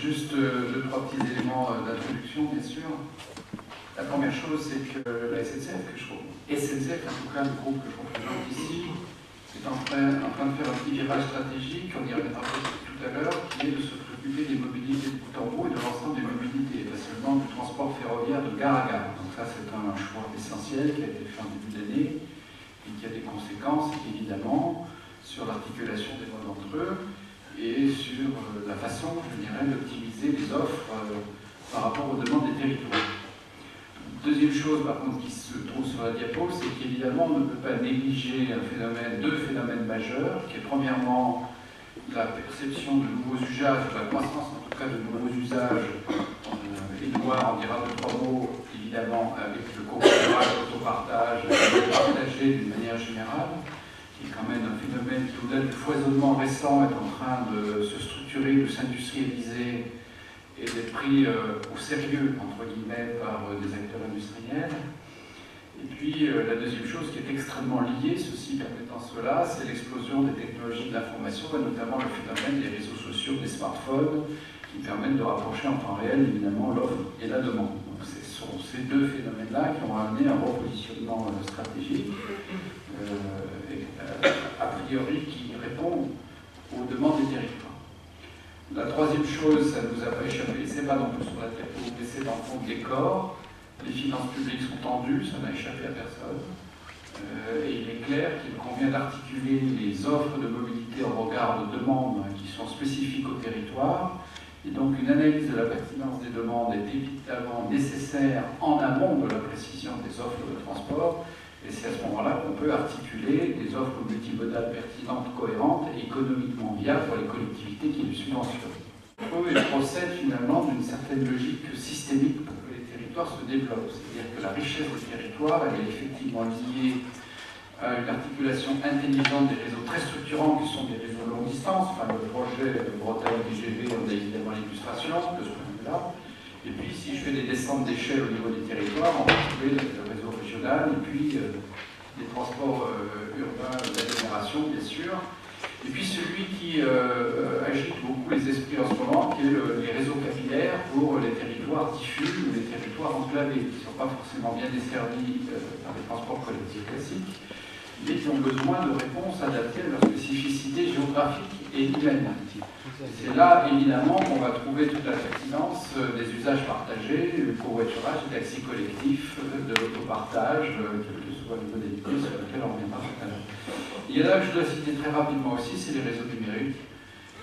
Juste deux, trois petits éléments d'introduction, bien sûr. La première chose, c'est que la SNCF, SNCF, en tout cas le groupe que je représente ici, est en train de faire un petit virage stratégique, on y reviendra tout à l'heure, qui est de se préoccuper des mobilités de bout en bout et de l'ensemble des mobilités, pas seulement du transport ferroviaire de gare à gare. Donc ça, c'est un choix essentiel qui a été fait en début d'année et qui a des conséquences, évidemment, sur l'articulation des modes entre eux et sur la façon, je dirais, d'optimiser les offres par rapport aux demandes des territoires. Deuxième chose, par contre, qui se trouve sur la diapo, c'est qu'évidemment, on ne peut pas négliger deux phénomènes majeurs, qui est premièrement la perception de nouveaux usages, la croissance en tout cas de nouveaux usages. Édouard en dira deux, trois mots, évidemment, avec le covoiturage, l'autopartage, le partager d'une manière générale, qui est quand même un phénomène qui, au-delà du foisonnement récent, est en train de se structurer, de s'industrialiser et d'être pris au sérieux, entre guillemets, par des acteurs industriels. Et puis, la deuxième chose qui est extrêmement liée, ceci permettant cela, c'est l'explosion des technologies de l'information, et notamment le phénomène des réseaux sociaux, des smartphones, qui permettent de rapprocher en temps réel, évidemment, l'offre et la demande. Donc, ce sont ces deux phénomènes-là qui ont amené un repositionnement stratégique, a priori, qui répond aux demandes des territoires. La troisième chose, ça ne nous a pas échappé, c'est pas non plus sur la diapo, mais c'est dans le fond de décor. Les finances publiques sont tendues, ça n'a échappé à personne. Et il est clair qu'il convient d'articuler les offres de mobilité au regard de demandes qui sont spécifiques au territoire. Et donc une analyse de la pertinence des demandes est évidemment nécessaire en amont de la précision des offres de transport. Et c'est à ce moment-là qu'on peut articuler des offres multimodales pertinentes, cohérentes et économiquement viables pour les collectivités qui les subventionnent. Il procède finalement d'une certaine logique systémique pour que les territoires se développent. C'est-à-dire que la richesse des territoires, elle est effectivement liée à une articulation intelligente des réseaux très structurants qui sont des réseaux longue distance. Enfin, le projet de Bretagne DGV, on a évidemment l'illustration de ce point de vue-là. Et puis, si je fais des descentes d'échelle au niveau des territoires, on va trouver le réseau régional, et puis les transports urbains d'agglomération, bien sûr. Et puis celui qui agite beaucoup les esprits en ce moment, qui est les réseaux capillaires pour les territoires diffus ou les territoires enclavés, qui ne sont pas forcément bien desservis par les transports collectifs classiques, mais qui ont besoin de réponses adaptées à leur spécificité géographique et humaine. C'est là, évidemment, qu'on va trouver toute la pertinence des usages partagés, du covoiturage, des taxis collectifs, de l'autopartage, quelle que soit la modalité sur laquelle on reviendra tout à l'heure. Il y en a que je dois citer très rapidement aussi, c'est les réseaux numériques,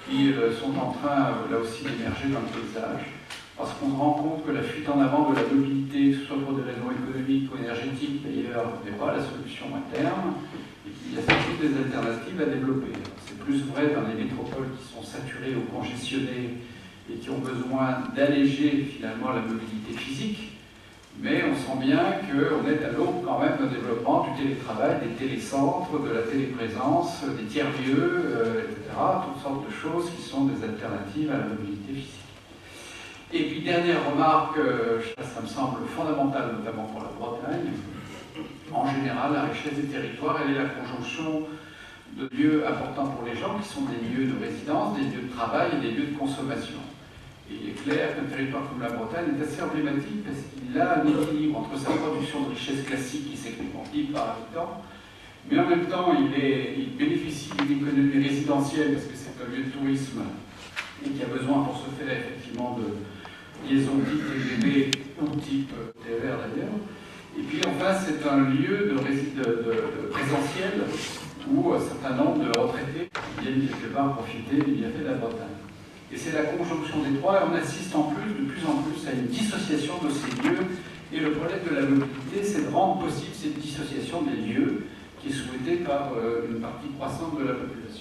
qui sont en train, là aussi, d'émerger dans le paysage, parce qu'on se rend compte que la fuite en avant de la mobilité, que ce soit pour des raisons économiques ou énergétiques d'ailleurs, n'est pas la solution à terme, et qu'il y a surtout des alternatives à développer. C'est plus vrai dans les métropoles qui sont saturées ou congestionnées et qui ont besoin d'alléger finalement la mobilité physique, mais on sent bien qu'on est à l'aube quand même d'un développement du télétravail, des télécentres, de la téléprésence, des tiers-lieux, etc. Toutes sortes de choses qui sont des alternatives à la mobilité physique. Et puis, dernière remarque, ça me semble fondamental, notamment pour la Bretagne. En général, la richesse des territoires, elle est la conjonction de lieux importants pour les gens, qui sont des lieux de résidence, des lieux de travail et des lieux de consommation. Et il est clair qu'un territoire comme la Bretagne est assez emblématique parce qu'il a un équilibre entre sa production de richesse classique qui s'exprime en PIB par habitant, mais en même temps, il bénéficie d'une économie résidentielle parce que c'est un lieu de tourisme et qui a besoin pour ce faire effectivement de liaison type TGV ou type TER d'ailleurs. Et puis enfin, c'est un lieu de présentiel où un certain nombre de retraités viennent quelque part profiter des bienfaits de la Bretagne. Et c'est la conjonction des trois, et on assiste de plus en plus à une dissociation de ces lieux. Et le problème de la mobilité, c'est de rendre possible cette dissociation des lieux qui est souhaitée par une partie croissante de la population.